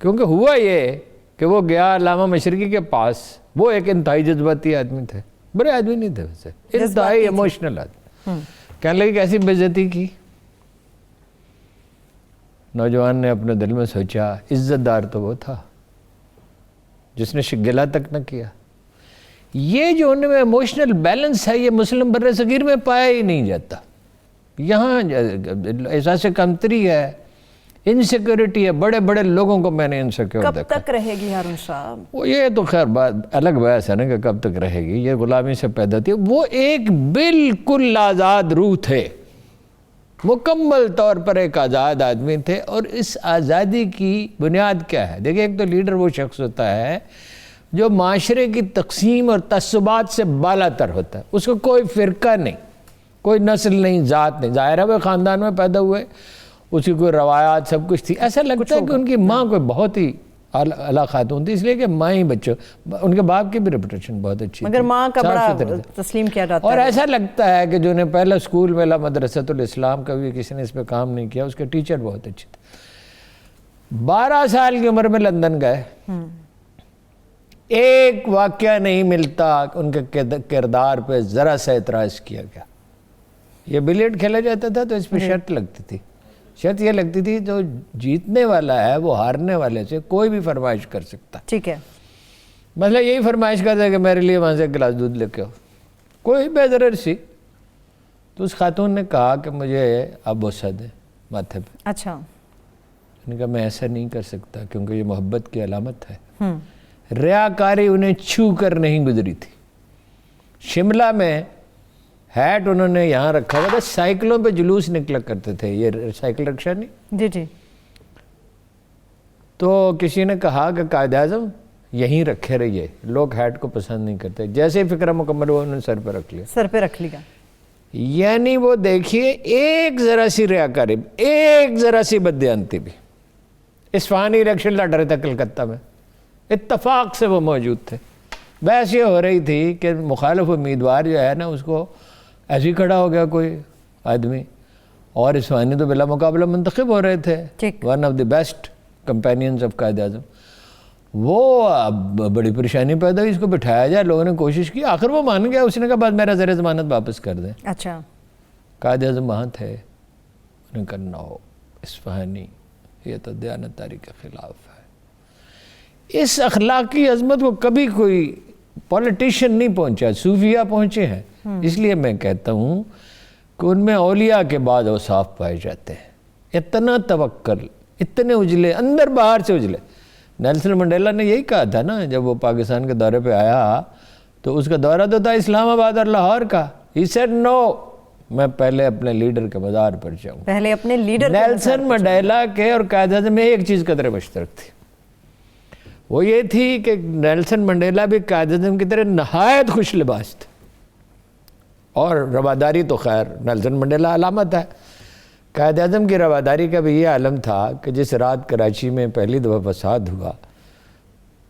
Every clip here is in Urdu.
کیونکہ ہوا یہ کہ وہ گیا علامہ مشرقی کے پاس، وہ ایک انتہائی جذباتی آدمی تھے، برے آدمی نہیں تھے ویسے، انتہائی ایموشنل آدمی، کہنے لگے کیسی بے عزتی کی. نوجوان نے اپنے دل میں سوچا عزت دار تو وہ تھا جس نے گلہ تک نہ کیا. یہ جو ان میں ایموشنل بیلنس ہے یہ مسلم بر صغیر میں پایا ہی نہیں جاتا. یہاں احساس کمتری ہے، انسیکیورٹی ہے، بڑے بڑے لوگوں کو میں نے انسیکیور دیکھا. کب تک رہے گی ہارون صاحب؟ یہ تو خیر بات الگ بحث ہے نا کہ کب تک رہے گی، یہ غلامی سے پیدا تھی. وہ ایک بالکل آزاد روح تھے، مکمل طور پر ایک آزاد آدمی تھے. اور اس آزادی کی بنیاد کیا ہے؟ دیکھیں، ایک تو لیڈر وہ شخص ہوتا ہے جو معاشرے کی تقسیم اور تعصبات سے بالا تر ہوتا ہے. اس کو کوئی فرقہ نہیں، کوئی نسل نہیں، ذات نہیں. ظاہر ہے وہ خاندان میں پیدا ہوئے، اس کی کوئی روایات سب کچھ تھی. ایسا لگتا ہے کہ ان کی ماں کوئی بہت ہی اعلیٰ خاتون تھی، اس لیے کہ ماں ہی بچوں، ان کے باپ کی بھی ریپوٹیشن بہت اچھی تھی، مگر ماں کا بڑا تسلیم کیا جاتا ہے. اور ایسا لگتا ہے کہ جو نے پہلا اسکول میں مدرسۃ الاسلام کا بھی کسی نے اس پہ کام نہیں کیا، اس کے ٹیچر بہت اچھے تھے. 12 سال کی عمر میں لندن گئے، ایک واقعہ نہیں ملتا ان کے کردار پہ ذرا سا اعتراض کیا گیا. یہ بلیٹ کھیلا جاتا تھا تو اس پہ شرط لگتی تھی. شرط یہ لگتی تھی جو جیتنے والا ہے وہ ہارنے والے سے کوئی بھی فرمائش کر سکتا. ٹھیک ہے، مثلا یہی فرمائش کرتا ہے کہ میرے لیے وہاں سے ایک گلاس دودھ لے کے آؤ، کوئی بے ضرر سی. تو اس خاتون نے کہا کہ مجھے آپ بوسہ دیں ماتھے پہ. اچھا. انہوں نے کہا میں ایسا نہیں کر سکتا کیونکہ یہ محبت کی علامت ہے. ریاکاری انہیں چھو کر نہیں گزری تھی. شملہ میں ہیٹ انہوں نے یہاں رکھا ہوا تھا، سائیکلوں پہ جلوس نکلا کرتے تھے، یہ سائیکل رکشہ نہیں. جی جی. تو کسی نے کہا کہ قائد اعظم یہیں رکھے رہیے، لوگ ہیٹ کو پسند نہیں کرتے. جیسے ہی فکرہ مکمل ہوا انہوں نے سر پہ رکھ لیا. سر پہ رکھ لیا. یعنی وہ دیکھیے ایک ذرا سی ریاکاری، ایک ذرا سی بددیانتی بھی. اصفہانی الیکشن لڑ رہے تھے کلکتہ میں، اتفاق سے وہ موجود تھے. بحث یہ ہو رہی تھی کہ مخالف امیدوار جو ہے نا اس کو ایسے ہی کھڑا ہو گیا کوئی آدمی، اور اصفہانی تو بلا مقابلہ منتخب ہو رہے تھے، one of the best companions of Quaid Azam. وہ اب بڑی پریشانی پیدا ہوئی، اس کو بٹھایا جائے. لوگوں نے کوشش کی، آخر وہ مان گیا. اس نے کہا بعد میرا زیر ضمانت واپس کر دیں. اچھا. قائد اعظم وہاں تھے، انہوں نے کہا نو اصفہانی یہ تو دیانتداری کے خلاف ہے. اس اخلاقی عظمت کو کبھی کوئی پولیٹیشین نہیں پہنچا، صوفیہ پہنچے ہیں. اس لیے میں کہتا ہوں کہ ان میں اولیاء کے بعد اوصاف پائے جاتے ہیں. اتنا توکل، اتنے اجلے، اندر باہر سے اجلے. نیلسن منڈیلا نے یہی کہا تھا نا جب وہ پاکستان کے دورے پہ آیا، تو اس کا دورہ تو تھا اسلام آباد اور لاہور کا. He said no، میں پہلے اپنے لیڈر کے مزار پر جاؤں. پہلے اپنے لیڈر. نیلسن منڈیلا کے اور قائد اعظم میں ایک چیز قدر مشترک تھی، وہ یہ تھی کہ نیلسن منڈیلا بھی قائد اعظم کی طرح نہایت خوش لباس تھے. اور رواداری تو خیر نیلسن منڈیلا علامت ہے. قائد اعظم کی رواداری کا بھی یہ عالم تھا کہ جس رات کراچی میں پہلی دفعہ فساد ہوا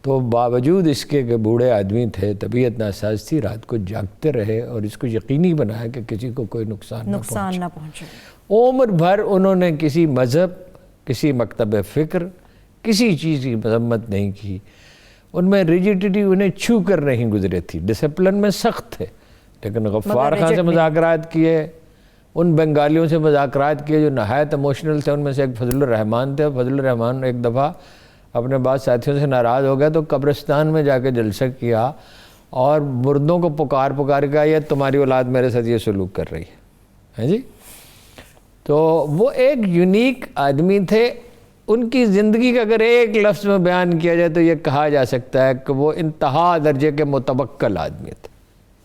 تو باوجود اس کے کہ بوڑھے آدمی تھے، طبیعت ناساز تھی، رات کو جاگتے رہے اور اس کو یقینی بنایا کہ کسی کو کوئی نقصان نہ پہنچے. عمر بھر انہوں نے کسی مذہب، کسی مکتب فکر، کسی چیز کی مذمت نہیں کی. ان میں ریجیڈیٹی انہیں چھو کر نہیں گزرے تھی. ڈسپلن میں سخت تھے، لیکن غفار خان سے مذاکرات کیے، ان بنگالیوں سے مذاکرات کیے جو نہایت ایموشنل تھے. ان میں سے ایک فضل الرحمان تھے. فضل الرحمان ایک دفعہ اپنے بعض ساتھیوں سے ناراض ہو گیا تو قبرستان میں جا کے جلسہ کیا اور مردوں کو پکار کہا یہ تمہاری اولاد میرے ساتھ یہ سلوک کر رہی ہے جی. تو وہ ایک یونیک آدمی تھے. ان کی زندگی کا اگر ایک لفظ میں بیان کیا جائے تو یہ کہا جا سکتا ہے کہ وہ انتہا درجے کے متوکل آدمی تھے.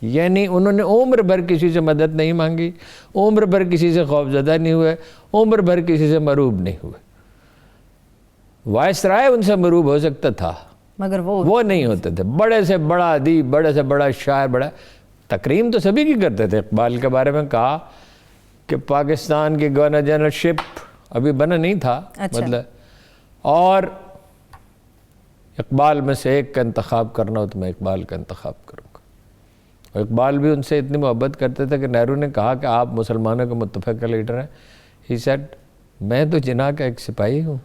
یعنی انہوں نے عمر بھر کسی سے مدد نہیں مانگی، عمر بھر کسی سے خوفزدہ نہیں ہوئے، عمر بھر کسی سے مروب نہیں ہوئے. وائسرائے ان سے مروب ہو سکتا تھا مگر وہ نہیں ہوتے تھے. بڑے سے بڑا ادیب، بڑے سے بڑا شاعر، بڑا تکریم تو سبھی کی کرتے تھے. اقبال کے بارے میں کہا کہ پاکستان کی گورنر جنرل شپ ابھی بنا نہیں تھا، مطلب، اور اقبال میں سے ایک کا انتخاب کرنا ہو تو میں اقبال کا انتخاب کروں گا. اور اقبال بھی ان سے اتنی محبت کرتے تھے کہ نہرو نے کہا کہ آپ مسلمانوں کے متفقہ لیڈر ہیں. ہی سیڈ میں تو جناح کا ایک سپاہی ہوں.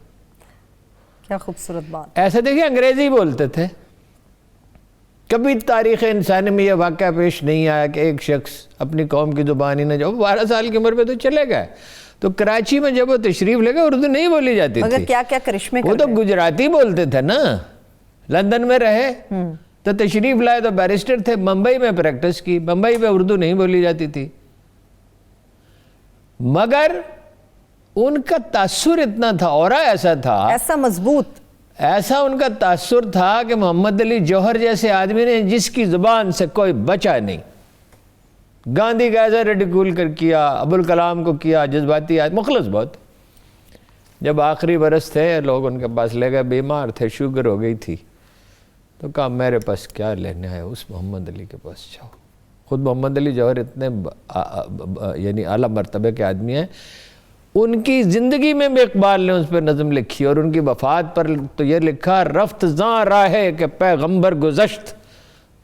کیا خوبصورت بات. ایسا دیکھیے انگریزی بولتے تھے, کبھی تاریخ انسانی میں یہ واقعہ پیش نہیں آیا کہ ایک شخص اپنی قوم کی زبان ہی نہ جو 12 سال کی عمر پہ تو چلے گئے. تو کراچی میں جب وہ تشریف لے گئے اردو نہیں بولی جاتی تھی, مگر کیا کیا کرشمے وہ تو گجراتی بولتے تھے نا. لندن میں رہے تو تشریف لائے تو بیرسٹر تھے, ممبئی میں پریکٹس کی, ممبئی میں اردو نہیں بولی جاتی تھی. مگر ان کا تاثر اتنا تھا, اور ایسا تھا, ایسا مضبوط, ایسا ان کا تاثر تھا کہ محمد علی جوہر جیسے آدمی نے جس کی زبان سے کوئی بچا نہیں, گاندھی کا ایسا ریڈیکول کر کیا, ابوالکلام کو کیا, جذباتی مخلص بہت. جب آخری برس تھے لوگ ان کے پاس لے گئے, بیمار تھے, شوگر ہو گئی تھی, تو کہا میرے پاس کیا لینے آئے, اس محمد علی کے پاس جاؤ. خود محمد علی جوہر اتنے یعنی اعلیٰ مرتبے کے آدمی ہیں, ان کی زندگی میں بھی اقبال نے اس پر نظم لکھی, اور ان کی وفات پر تو یہ لکھا, رفت زاں راہے کہ پیغمبر گزشت,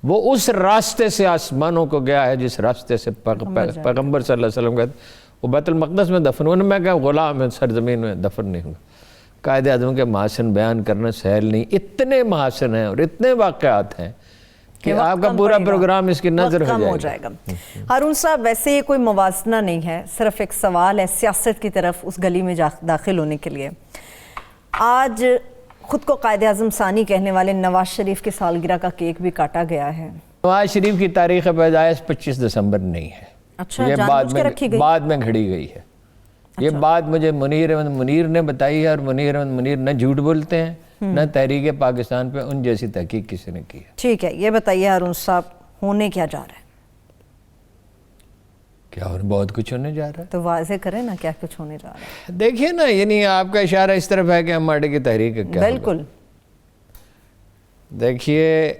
وہ اس راستے سے آسمانوں کو گیا ہے جس راستے سے پیغمبر صلی اللہ علیہ وسلم گئے. وہ بیت المقدس میں دفن ہوئے, میں کہا غلام ہے, سرزمین میں دفن نہیں ہوں. قائد اعظم کے محاسن بیان کرنا سہل نہیں, اتنے محاسن ہیں اور اتنے واقعات ہیں کہ آپ کا پورا پروگرام اس کی نظر ہو جائے گا. ہارون صاحب, ویسے یہ کوئی موازنہ نہیں ہے, صرف ایک سوال ہے سیاست کی طرف اس گلی میں داخل ہونے کے لیے. آج خود کو قائد اعظم ثانی کہنے والے نواز شریف کی سالگرہ کا کیک بھی کاٹا گیا ہے. نواز شریف کی تاریخ پیدائش 25 دسمبر نہیں ہے, اچھا, یہ جان بوجھ کے رکھی گئی, بعد میں گھڑی گئی ہے. یہ بات مجھے منیر احمد منیر نے بتائی ہے, اور منیر احمد منیر نہ جھوٹ بولتے ہیں نہ تحریک پاکستان پہ ان جیسی تحقیق کسی نے کی ہے. ٹھیک ہے, یہ بتائیے ہارون صاحب, ہونے کیا جا رہا ہے؟ کیا بہت کچھ ہونے جا رہا ہے, تو واضح کریں نا کیا کچھ ہونے جا رہا ہے. دیکھیے نا, یعنی آپ کا اشارہ اس طرف ہے کہ ہم ماڈی کی تحریک ہے. کیا بالکل, دیکھیے,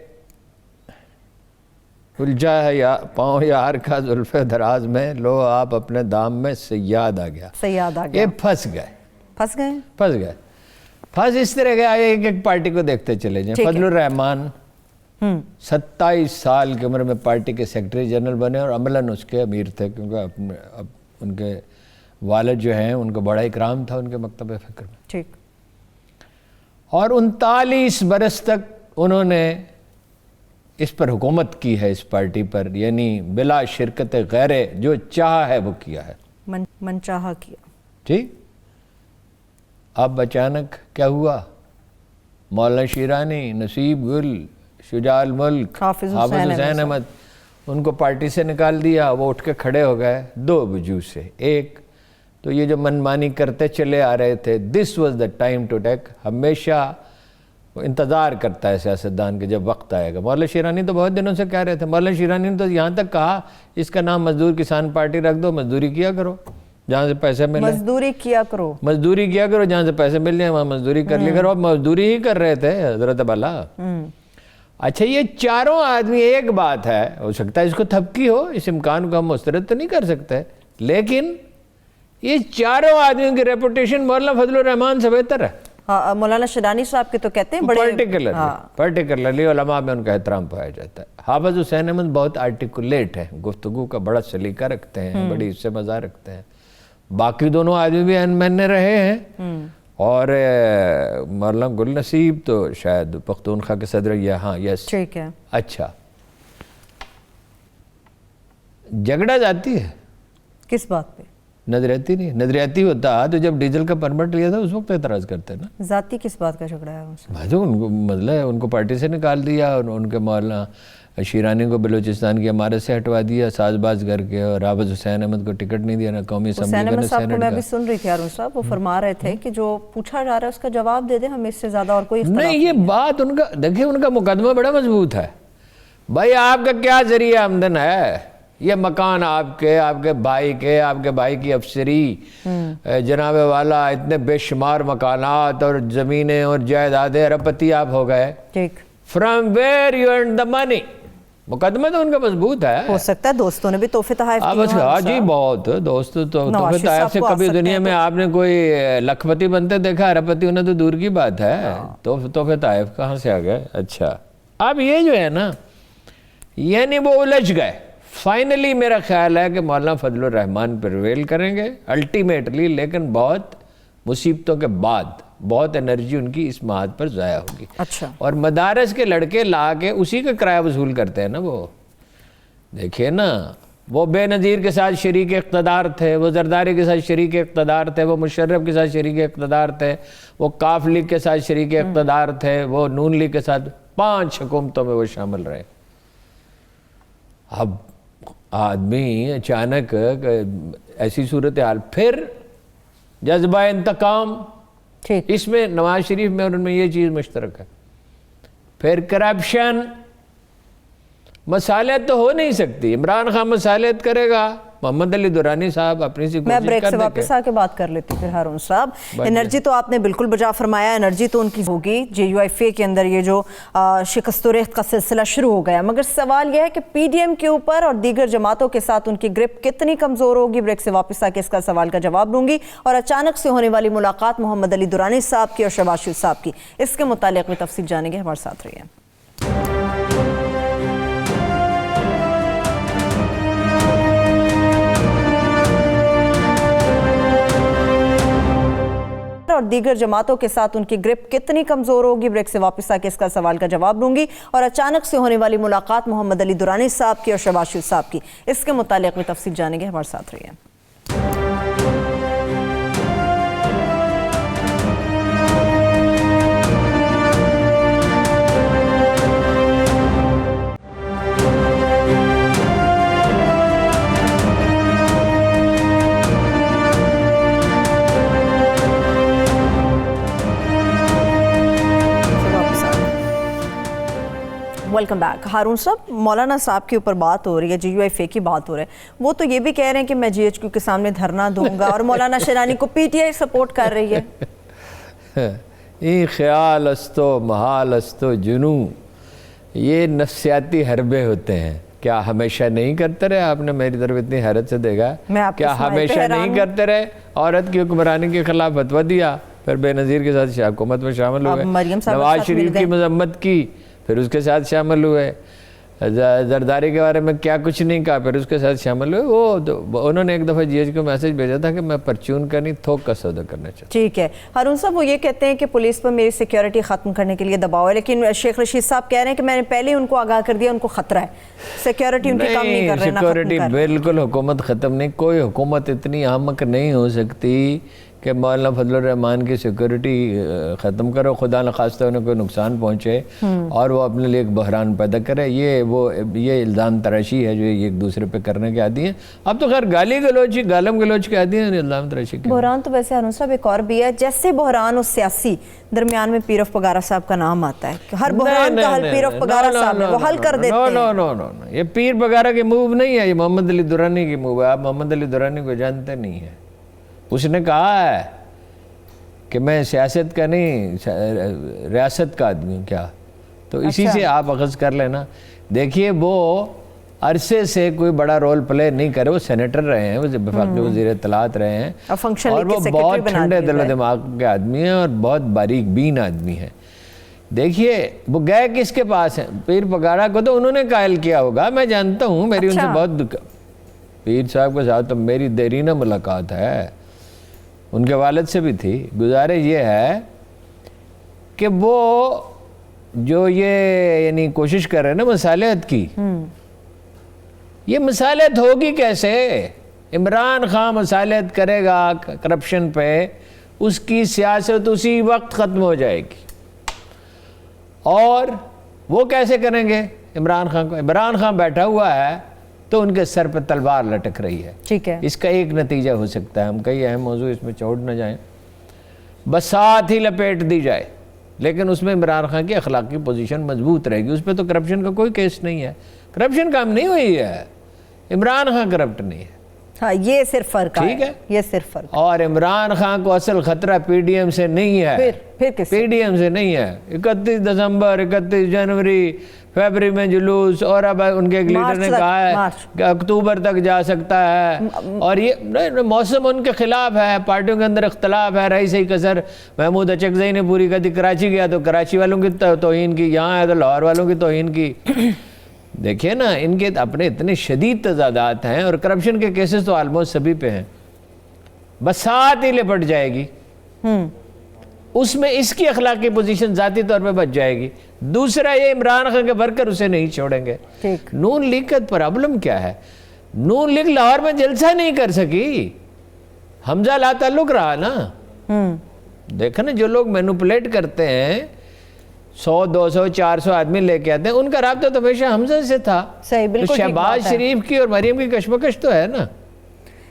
الجھا ہے یا پاؤں یار کا زلف دراز میں, لو آپ اپنے دام میں سیاد آ گیا. سیاد آ گیا, یہ پھنس گئے. پھنس اس طرح گیا, ایک ایک پارٹی کو دیکھتے چلے جائیں. فضل الرحمان 27 سال کی عمر میں پارٹی کے سیکرٹری جنرل بنے, اور عملاً اس کے امیر تھے, کیونکہ ان کے والد جو ہیں ان کو بڑا اکرام تھا ان کے مکتب فکر میں. ٹھیک, اور 39 برس تک انہوں نے اس پر حکومت کی ہے, اس پارٹی پر, یعنی بلا شرکت غیرے, جو چاہا ہے وہ کیا ہے, من چاہا کیا. ٹھیک. اب اچانک کیا ہوا, مولانا شیرانی, نصیب گل, شجاع الملک, حافظ حسین احمد, ان کو پارٹی سے نکال دیا. وہ اٹھ کے کھڑے ہو گئے 2 وجوہ سے. ایک تو یہ جو منمانی کرتے چلے آ رہے تھے, this was the time to take. ہمیشہ وہ انتظار کرتا ہے سیاستدان کہ جب وقت آئے گا. مولانا شیرانی تو بہت دنوں سے کہہ رہے تھے. مولانا شیرانی نے تو یہاں تک کہا اس کا نام مزدور کسان پارٹی رکھ دو, مزدوری کیا کرو جہاں سے پیسے ملے, مزدوری کیا کرو جہاں سے پیسے مل جائیں وہاں مزدوری کر لیا کرو. اب مزدوری ہی کر رہے تھے حضرت بالا. اچھا, یہ چاروں آدمی, ایک بات ہے, ہو سکتا ہے اس کو تھپکی ہو, اس امکان کو ہم مسترد تو نہیں کر سکتے, لیکن یہ چاروں آدمیوں کی ریپوٹیشن مولانا فضل الرحمان سے بہتر ہے. مولانا شیرانی صاحب کے تو کہتے ہیں بڑے پرٹیکولرلی علماء میں ان کا احترام پایا جاتا ہے. حافظ حسین احمد بہت آرٹیکولیٹ ہے, گفتگو کا بڑا سلیقہ رکھتے ہیں, بڑی حصے مزہ رکھتے ہیں. باقی دونوں آدمی بھی انمنے رہے ہیں, اور مولانا گل نصیب تو شاید پختونخوا کے صدر, ہاں یس ٹھیک ہے. اچھا, جھگڑا جاتی ہے کس بات پہ؟ نظریاتی نہیں, نظریاتی ہوتا تو جب ڈیزل کا پرمٹ لیا تھا اس وقت اعتراض کرتے نا. ذاتی کس بات کا جھگڑا ہے ان سے؟ ان کو مسئلہ ہے, ان کو پارٹی سے نکال دیا, اور ان کے مولانا شیرانی کو بلوچستان کی عمارت سے ہٹوا دیا ساز باز کر کے, اور حافظ حسین احمد کو ٹکٹ نہیں دیا نہ قومی اسمبلی کا نہ سینٹ کا. میں بھی سن رہی تھی ہارون صاحب, وہ فرما رہے تھے کہ جو پوچھا جا رہا ہے اس کا جواب دے دیں, ہمیں اس سے زیادہ اور کوئی نہیں. یہ بات ان کا دیکھیں, ان کا مقدمہ بڑا مضبوط ہے. بھائی آپ کا کیا ذریعہ آمدن ہے, یہ مکان آپ کے بھائی کے, آپ کے بھائی کی افسری, جناب والا اتنے بے شمار مکانات اور زمینیں اور جائیدادیں, ارب پتی آپ ہو گئے. ٹھیک. فرام ویئر یو ارن دا منی. مقدمہ تو ان کا مضبوط ہے. ہو سکتا ہے دوستوں نے بھی تحفے تحائف کیے. ہاں جی, بہت دوست تو تحفے تحائف سے کبھی دنیا میں آپ نے کوئی لکھ پتی بنتے دیکھا, ارب پتی ہونا تو دور کی بات ہے. تحفے تحائف کہاں سے آ گئے. اچھا, اب یہ جو ہے نا, یعنی وہ الجھ گئے. فائنلی میرا خیال ہے کہ مولانا فضل الرحمان پریویل کریں گے الٹیمیٹلی, لیکن بہت مصیبتوں کے بعد بہت انرجی ان کی اس مہاد پر ضائع ہوگی. اچھا. اور مدارس کے لڑکے لا کے اسی کا کرایہ وصول کرتے ہیں نا. وہ دیکھیے نا, وہ بے نظیر کے ساتھ شریک اقتدار تھے, وہ زرداری کے ساتھ شریک اقتدار تھے, وہ مشرف کے ساتھ شریک اقتدار تھے, وہ کاف لیگ کے ساتھ شریک اقتدار تھے, وہ نون لیگ کے ساتھ 5 حکومتوں میں وہ شامل رہے. اب آدمی اچانک ایسی صورتحال, پھر جذبہ انتقام, اس میں نواز شریف میں اور ان میں یہ چیز مشترک ہے. پھر کرپشن, مصالحت تو ہو نہیں سکتی. عمران خان مصالحت کرے گا, محمد علی دورانی صاحب اپنی سی میں بریک سے واپس آ کے بات کر لیتی ہوں. پھر ہارون صاحب, انرجی تو آپ نے بالکل بجا فرمایا, انرجی تو ان کی ہوگی. جے یو ایف اے کے اندر یہ جو شکست و ریخت کا سلسلہ شروع ہو گیا, مگر سوال یہ ہے کہ پی ڈی ایم کے اوپر اور دیگر جماعتوں کے ساتھ ان کی گرپ کتنی کمزور ہوگی. بریک سے واپس آ کے اس کا سوال کا جواب دوں گی. اور اچانک سے ہونے والی ملاقات محمد علی دورانی صاحب کی اور شہباز شریف صاحب کی, اس کے متعلق بھی تفصیل جانیں گے. ہمارے ساتھ رہیے. اور دیگر جماعتوں کے ساتھ ان کی گرپ کتنی کمزور ہوگی. بریک سے واپس آ کے اس کا سوال کا جواب دوں گی. اور اچانک سے ہونے والی ملاقات محمد علی دورانی صاحب کی اور شہباز شریف صاحب کی, اس کے متعلق بھی تفصیل جانیں گے. ہمارے ساتھ رہیے. Welcome back. ہارون صاحب, مولانا صاحب کے اوپر بات ہو رہی ہے, جے یو ایف اے کی بات ہو رہی ہے. وہ تو یہ بھی کہہ رہے ہیں کہ میں جی ایچ کیو کے سامنے دھرنا دوں گا, اور مولانا شیرانی کو پی ٹی آئی سپورٹ کر رہی ہے. یہ خیال استو محال استو جنو, یہ نفسیاتی حربے ہوتے ہیں. کیا ہمیشہ نہیں کرتے رہے؟ آپ نے میری طرف اتنی حیرت سے دیکھا. کیا ہمیشہ نہیں کرتے رہے؟ عورت کی حکمرانی کے خلاف فتویٰ دیا, پھر بے نظیر کے ساتھ حکومت میں شامل ہوئے, نواز شریف کی مذمت کی, پھر اس کے ساتھ شامل ہوئے, زرداری کے بارے میں کیا کچھ نہیں کہا, پھر اس کے ساتھ شامل ہوئے. وہ انہوں نے ایک دفعہ جی ایچ کو میسج بھیجا تھا کہ میں پرچون کا نہیں تھوک کا سودا کرنا چاہتا ہوں. ٹھیک ہے. ہارون صاحب, وہ یہ کہتے ہیں کہ پولیس پر میری سیکیورٹی ختم کرنے کے لیے دباؤ ہے, لیکن شیخ رشید صاحب کہہ رہے ہیں کہ میں نے پہلے ہی ان کو آگاہ کر دیا, ان کو خطرہ ہے, سیکیورٹی ان کی کم نہیں کر رہے. سیکیورٹی بالکل حکومت ختم نہیں. کوئی حکومت اتنی احمق نہیں ہو سکتی کہ مولانا فضل الرحمان کی سیکیورٹی ختم کرو, خدا نخواستہ انہیں کوئی نقصان پہنچے اور وہ اپنے لیے ایک بحران پیدا کرے. یہ الزام تراشی ہے جو ایک دوسرے پہ کرنے کے عادی ہیں. اب تو خیر گالم گلوچ کے عادی ہیں الزام تراشی کے. بحران تو ویسے ہارون صاحب ایک اور بھی ہے, جیسے بحران اور سیاسی درمیان میں پیرف پگارا صاحب کا نام آتا ہے, ہر بحران کا حل پیرف پگارا صاحب ہے, وہ حل کر دیتے ہیں. یہ پیر پگارا کی موو نہیں ہے, یہ محمد علی دورانی کی موو ہے. آپ محمد علی دورانی کو جانتے نہیں ہیں. اس نے کہا ہے کہ میں سیاست کا نہیں ریاست کا آدمی ہوں. کیا تو اسی سے آپ اخذ کر لینا. دیکھیے, وہ عرصے سے کوئی بڑا رول پلے نہیں کرے, وہ سینیٹر رہے ہیں, وہ وفاقی وزیر اطلاعات رہے ہیں, اور وہ بہت ٹھنڈے دل و دماغ کے آدمی ہیں اور بہت باریک بین آدمی ہیں. دیکھیے, وہ گئے کس کے پاس ہیں؟ پیر پگارا کو تو انہوں نے قائل کیا ہوگا, میں جانتا ہوں, میری ان سے بہت پیر صاحب کے ساتھ تو میری دیرینہ ملاقات ہے, ان کے والد سے بھی تھی. گزارش یہ ہے کہ وہ جو یہ یعنی کوشش کر رہے ہیں نا مصالحت کی, یہ مصالحت ہوگی کیسے؟ عمران خان مصالحت کرے گا کرپشن پہ, اس کی سیاست اسی وقت ختم ہو جائے گی. اور وہ کیسے کریں گے عمران خان کو؟ عمران خان بیٹھا ہوا ہے تو ان کے سر پہ تلوار لٹک رہی ہے. ٹھیک ہے. اس کا ایک نتیجہ ہو سکتا ہے, ہم کئی اہم موضوع اس میں چھوڑ نہ جائیں, بس ساتھ ہی لپیٹ دی جائے, لیکن اس میں عمران خان کی اخلاقی پوزیشن مضبوط رہے گی. اس پہ تو کرپشن کا کوئی کیس نہیں ہے, کرپشن کام نہیں ہوئی ہے, عمران خان کرپٹ نہیں ہے. ہاں, یہ صرف فرق ہے. ٹھیک ہے, یہ صرف فرق. اور عمران خان کو اصل خطرہ پی ڈی ایم سے نہیں ہے, پی ڈی ایم سے نہیں ہے. 31 دسمبر 31 جنوری فیبری میں جلوس, اور اب ان کے ایک لیڈر نے کہا ہے کہ اکتوبر تک جا سکتا ہے, اور یہ موسم ان کے خلاف ہے, پارٹیوں کے اندر اختلاف ہے. رہی صحیح کسر محمود اچکزئی نے پوری کر دی, کراچی گیا تو کراچی والوں کی توہین کی, یہاں ہے تو لاہور والوں کی توہین کی. دیکھیے نا, ان کے اپنے اتنے شدید تضادات ہیں, اور کرپشن کے کیسز تو آلموسٹ سبھی پہ ہیں. بس ساتھ ہی لپٹ جائے گی, اس میں اس کی اخلاقی پوزیشن ذاتی طور پہ بچ جائے گی. دوسرا یہ عمران خان کے ورکر اسے نہیں چھوڑیں گے. نون لیگ کا پرابلم کیا ہے؟ نون لیگ لاہور میں جلسہ نہیں کر سکی. حمزہ لا تعلق رہا نا. دیکھا نا جو لوگ مینوپولیٹ کرتے ہیں 100 200 400 آدمی لے کے آتے ہیں, ان کا رابطہ تو ہمیشہ حمزہ سے تھا. شہباز شریف کی اور مریم کی کشمکش تو ہے نا.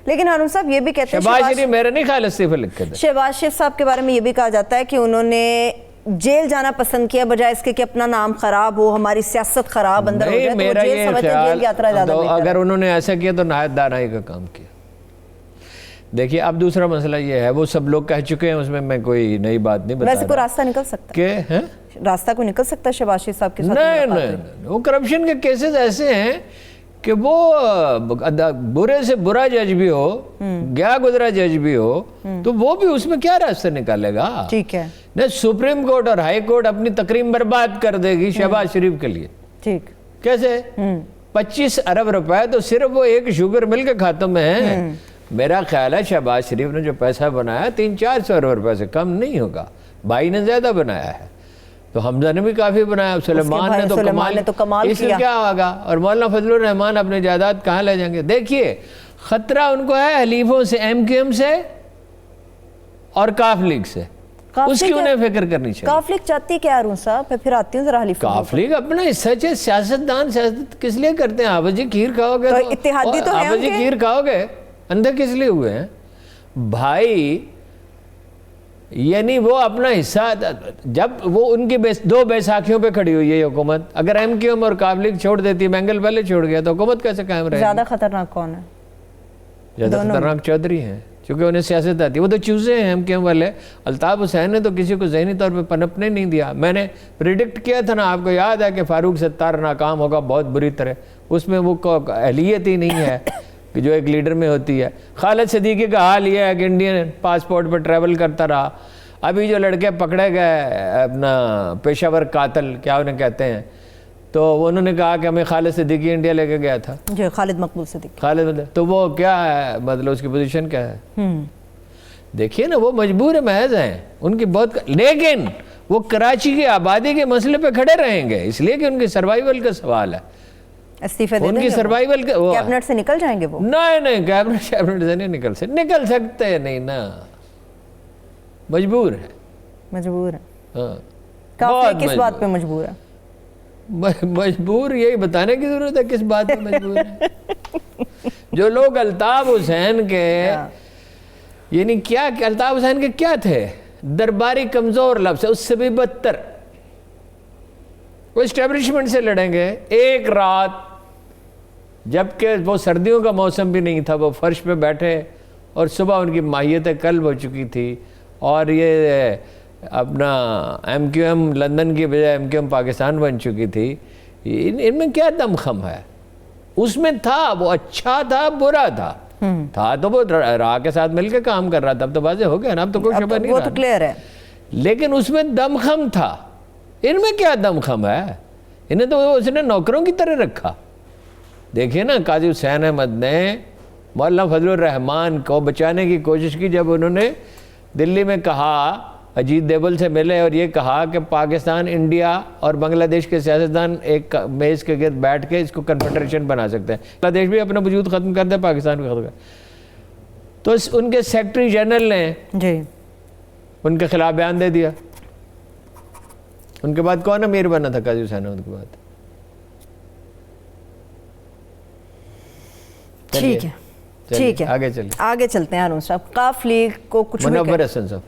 لیکن ہارون صاحب یہ بھی کہتے ہیں شہباز شریف میرا نہیں خیال استعفیٰ لکھ کے دے. شہباز شریف صاحب کے بارے میں یہ بھی کہا جاتا ہے کہ انہوں نے جیل جانا پسند کیا بجائے اس کے کہ اپنا نام خراب ہو, ہماری سیاست خراب اندر ہو جائے, تو وہ جیل سمجھتے ہیں جیل یاترا زیادہ بہتر ہے. اگر انہوں نے ایسا کیا تو نہایت دانائی کا کام کیا. دیکھیے اب دوسرا مسئلہ یہ ہے, وہ سب لوگ کہہ چکے ہیں, اس میں کوئی نئی بات نہیں بتا رہا. ویسے کوئی راستہ نکل سکتا ہے, راستہ کوئی نکل سکتا ہے شہباز شریف صاحب کے ساتھ؟ نہیں, وہ کرپشن کے کیسز ایسے ہیں کہ وہ برے سے برا جج بھی ہو, گیا گزرا جج بھی ہو, تو وہ بھی اس میں کیا راستہ نکالے گا؟ ٹھیک ہے. سپریم کورٹ اور ہائی کورٹ اپنی تقریم برباد کر دے گی شہباز شریف کے لیے. ٹھیک. کیسے؟ 25 ارب روپے تو صرف وہ ایک شوگر مل کے کھاتوں میں ہیں. میرا خیال ہے شہباز شریف نے جو پیسہ بنایا 300-400 ارب روپے سے کم نہیں ہوگا. بھائی نے زیادہ بنایا ہے, تو حمزہ نے بھی کافی بنایا, سلیمان نے تو کمال اس میں کیا ہوگا. اور مولانا فضل الرحمان اپنے جائیداد کہاں لے جائیں گے؟ دیکھیے خطرہ ان کو ہے حلیفوں سے, ایم کیو ایم سے اور کاف لیگ سے. اس کی انہیں فکر کرنی چاہیے. کاف لیگ چاہتی کیا ہارون صاحب؟ پھر آتی ہوں ذرا حلیفوں. کاف لیگ اپنا حصہ ہے. سیاستدان سیاست کس لیے کرتے ہیں؟ آبا جی کھیر کھاؤ گے تو اتحادی تو ہیں, آبا جی کھیر کھاؤ گے, اندھے کس لیے ہوئے ہیں بھائی؟ یعنی وہ اپنا حصہ, جب وہ ان کی 2 بیساکھیوں پہ کھڑی ہوئی ہے یہ حکومت. اگر ایم کیو ایم اور کاف لیگ چھوڑ دیتی, بینگل پہلے چھوڑ گیا, تو حکومت کیسے قائم رہے گی؟ زیادہ خطرناک کون ہے؟ زیادہ خطرناک چودھری ہیں, کیونکہ انہیں سیاست آتی ہے. وہ تو چوزے ہیں ایم کیو ایم والے. الطاف حسین نے تو کسی کو ذہنی طور پہ پنپنے نہیں دیا. میں نے پریڈکٹ کیا تھا نا, آپ کو یاد ہے کہ فاروق ستار ناکام ہوگا بہت بری طرح. اس میں وہ اہلیت ہی نہیں ہے کہ جو ایک لیڈر میں ہوتی ہے. خالد صدیقی کا حال یہ ہے کہ انڈین پاسپورٹ پہ ٹریول کرتا رہا. ابھی جو لڑکے پکڑے گئے اپنا پیشہ ور قاتل کیا انہیں کہتے ہیں, تو انہوں نے کہا کہ ہمیں خالد صدیقی انڈیا لے کے گیا تھا. جی, خالد مقبول صدیقی. خالد, تو وہ کیا ہے مطلب اس کی پوزیشن کیا ہے؟ دیکھیے نا, وہ مجبور محض ہیں ان کی بہت, لیکن وہ کراچی کی آبادی کے مسئلے پہ کھڑے رہیں گے, اس لیے کہ ان کی سروائیول کا سوال ہے. استعفے دے ان دیں کی گے, سروائیول کا کیبنٹ سے نکل جائیں گے وہ؟ نہیں, کیبنٹ سے نہیں نکل سکتے نہیں نا, مجبور ہے. مجبور ہے. ہاں, کافی کس بات پہ مجبور ہے؟ مجبور یہی بتانے کی ضرورت ہے کس بات پہ مجبور ہے. جو لوگ الطاف حسین کے یعنی کیا, الطاف حسین کے کیا تھے؟ درباری کمزور لفظ ہے, اس سے بھی بدتر. وہ اسٹیبلشمنٹ سے لڑیں گے. ایک رات جبکہ وہ سردیوں کا موسم بھی نہیں تھا, وہ فرش پہ بیٹھے اور صبح ان کی ماہیت قلب ہو چکی تھی, اور یہ اپنا ایم کیو ایم لندن کی بجائے ایم کیو ایم پاکستان بن چکی تھی. ان میں کیا دم خم ہے؟ اس میں تھا, وہ اچھا تھا برا تھا, تو وہ راہ کے ساتھ مل کے کام کر رہا تھا. اب تو واضح ہو گیا نا, اب تو کوئی شبہ نہیں رہا, وہ تو کلیئر ہے. لیکن اس میں دم خم تھا. ان میں کیا دم خم ہے؟ انہیں تو اس نے نوکروں کی طرح رکھا. دیکھیے نا, قاضی حسین احمد نے مولانا فضل الرحمان کو بچانے کی کوشش کی جب انہوں نے دلی میں کہا, اجیت دیول سے ملے اور یہ کہا کہ پاکستان, انڈیا اور بنگلہ دیش کے سیاستدان ایک میز کے گرد بیٹھ کے اس کو کنفیڈریشن بنا سکتے ہیں. بنگلہ دیش بھی اپنا وجود ختم کر دے, پاکستان بھی ختم کر. تو ان کے سیکرٹری جنرل نے جی ان کے خلاف بیان دے دیا. ان کے بعد کون امیر بنا تھا قاضی حسین احمد کے بعد؟ ٹھیک ہے, ٹھیک ہے, آگے چلتے ہیں. ہارون صاحب, کاف لیگ کو کچھ بھی منور حسن صاحب,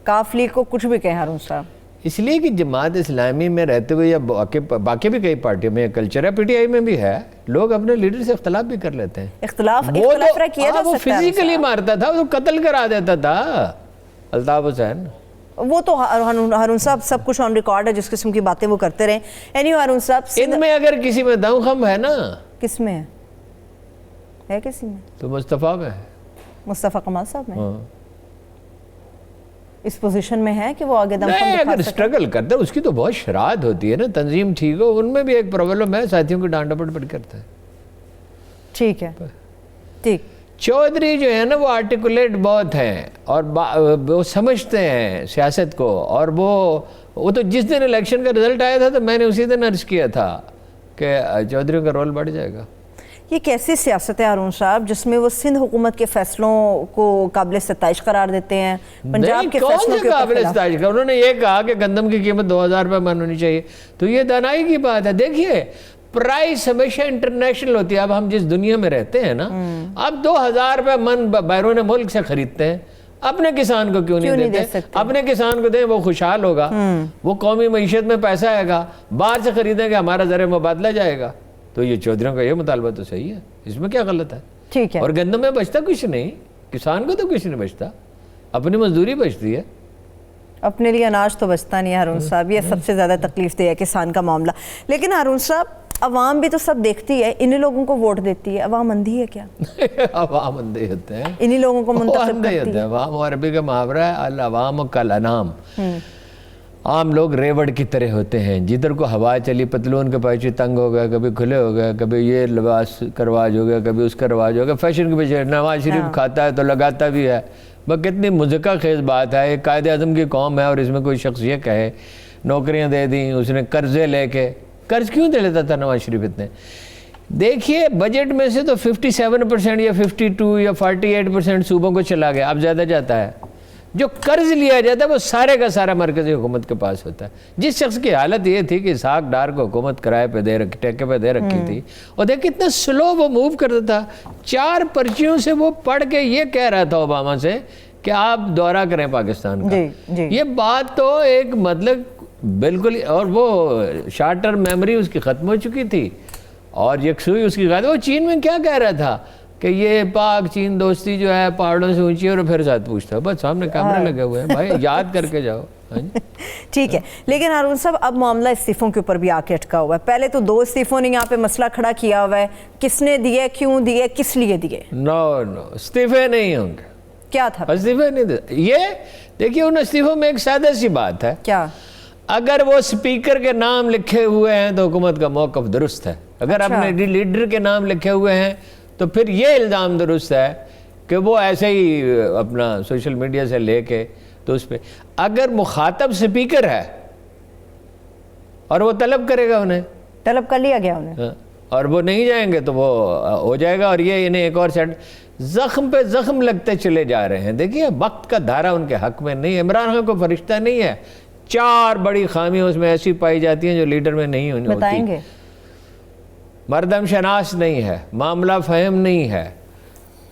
کاف لیگ کو کچھ بھی کہیں ہارون صاحب, اس لیے کہ جماعت اسلامی میں رہتے ہوئے یا باقی بھی کئی پارٹیوں میں کلچر ہے, پی ٹی آئی میں بھی ہے, لوگ اپنے لیڈر سے اختلاف بھی کر لیتے ہیں. اختلاف کیا جا وہ سکتا ہے؟ فزیکلی مارتا تھا, وہ قتل کرا دیتا تھا الطاف حسین. وہ تو ہارون صاحب سب کچھ آن ریکارڈ ہے, جس قسم کی باتیں وہ کرتے رہے. اینی ہارون صاحب, ان میں اگر کسی میں دم خم ہے نا, کس میں ہے کسی میں؟ تو مصطفیٰ میں ہے, مصطفیٰ کمال صاحب میں. اس پوزیشن میں ہے کہ وہ آگے دم خم دکھا اگر اسٹرگل کرتے ہیں, اس کی تو بہت شرارت ہوتی ہے نا, تنظیم ٹھیک ہو, ان میں بھی ایک پرابلم ہے, ساتھیوں کو ڈانٹ ڈپٹ کرتا ہے. ٹھیک ہے, ٹھیک. چودھری جو ہے نا وہ آرٹیکولیٹ بہت ہیں اور وہ سمجھتے ہیں سیاست کو، اور وہ تو جس دن الیکشن کا رزلٹ آیا تھا تو میں نے اسی دن عرض کیا تھا کہ چودھریوں کا رول بڑھ جائے گا۔ یہ کیسی سیاست ہے ہارون صاحب جس میں وہ سندھ حکومت کے فیصلوں کو قابل ستائش قرار دیتے ہیں، پنجاب کے فیصلوں کے قابل ستائش؟ انہوں نے یہ کہا کہ گندم کی قیمت 2000 روپے من ہونی چاہیے، تو یہ دانائی کی بات ہے۔ دیکھیے پرائس ہمیشہ انٹرنیشنل ہوتی ہے۔ اب ہم جس دنیا میں رہتے ہیں نا، اب 2000 روپے من بیرون ملک سے خریدتے ہیں، اپنے کسان کو کیوں نہیں دیتے؟ اپنے کسان کو دیں، وہ خوشحال ہوگا، وہ قومی معیشت میں پیسہ آئے گا، باہر سے خریدیں گے ہمارا زر مبادلہ جائے گا۔ تو یہ چودھریوں کا یہ مطالبہ تو صحیح ہے، اس میں کیا غلط ہے؟ ٹھیک ہے۔ اور گندم میں بچتا کچھ نہیں، کسان کو تو کچھ نہیں بچتا، اپنی مزدوری بچتی ہے، اپنے لیے اناج تو بچتا نہیں ہارون صاحب۔ یہ سب سے زیادہ تکلیف دہ ہے کسان کا معاملہ۔ لیکن ہارون صاحب عوام بھی تو سب دیکھتی ہے، انہی لوگوں کو ووٹ دیتی ہے، عوام اندھی ہے کیا؟ عوام اندھے ہوتے ہیں، انہی لوگوں کو منتخب کرتی ہے۔ عوام عربی کا محاورہ ہے العوام کالانام، عام لوگ ریوڑ کی طرح ہوتے ہیں، جدھر کو ہوا چلی پتلون کے پائچے تنگ ہو گیا، کبھی کھلے ہو گیا، کبھی یہ لباس کا رواج ہو گیا، کبھی اس کا رواج ہو گیا، فیشن کے پیچھے۔ نواز شریف کھاتا ہے تو لگاتا بھی ہے، بس کتنی مذکر خیز بات ہے۔ ایک قائد اعظم کی قوم ہے اور اس میں کوئی شخص یہ کہے نوکریاں دے دیں، اس نے قرضے لے کے، قرض کیوں دے لیتا تھا نواز شریف اتنے؟ دیکھیے بجٹ میں سے تو 57% یا 52 یا 48% صوبوں کو چلا گیا، اب زیادہ جاتا ہے۔ جو قرض لیا جاتا ہے وہ سارے کا سارا مرکزی حکومت کے پاس ہوتا ہے۔ جس شخص کی حالت یہ تھی کہ اسحاق ڈار کو حکومت کرائے پہ دے رکھی، ٹیکے پہ دے رکھی تھی، اور دیکھ کتنا سلو وہ موو کرتا تھا۔ 4 پرچیوں سے وہ پڑھ کے یہ کہہ رہا تھا اوباما سے کہ آپ دورہ کریں پاکستان کا۔ یہ بات تو ایک مطلب بالکل، اور وہ شارٹ ٹرم میموری اس کی ختم ہو چکی تھی اور یکسوئی اس کی غائب۔ وہ چین میں کیا کہہ رہا تھا کہ یہ پاک چین دوستی جو ہے پہاڑوں سے اونچی ہے، اور پھر ساتھ پوچھتا بس سامنے کیمرے لگے ہوئے ہیں، بھائی یاد کر کے جاؤ۔ ٹھیک ہے، لیکن ہارون صاحب اب معاملہ استعفوں کے اوپر بھی آ کے اٹکا ہوا ہے۔ پہلے تو 2 استعفوں نے یہاں پہ مسئلہ کھڑا کیا ہوا ہے، کس نے دیے، کیوں دیے، کس لیے دیے؟ نو استعفے نہیں ہوں گے۔ کیا تھا؟ استعفے نہیں دے۔ یہ دیکھیے ان استعفوں میں ایک سادہ سی بات ہے، کیا؟ اگر وہ سپیکر کے نام لکھے ہوئے ہیں تو حکومت کا موقف درست ہے، اگر اپنے لیڈر کے نام لکھے ہوئے ہیں تو پھر یہ الزام درست ہے کہ وہ ایسے ہی اپنا سوشل میڈیا سے لے کے تو اس پہ، اگر مخاطب سپیکر ہے اور وہ طلب کرے گا، انہیں طلب کر لیا گیا انہیں، اور وہ نہیں جائیں گے تو وہ ہو جائے گا، اور یہ انہیں ایک اور سیٹ زخم پہ زخم لگتے چلے جا رہے ہیں۔ دیکھیے وقت کا دھارا ان کے حق میں نہیں ہے۔ عمران خان کو فرشتہ نہیں ہے، 4 بڑی خامیاں اس میں ایسی پائی جاتی ہیں جو لیڈر میں نہیں ہوتی۔ بتائیں گے؟ مردم شناس نہیں ہے، معاملہ فہم نہیں ہے،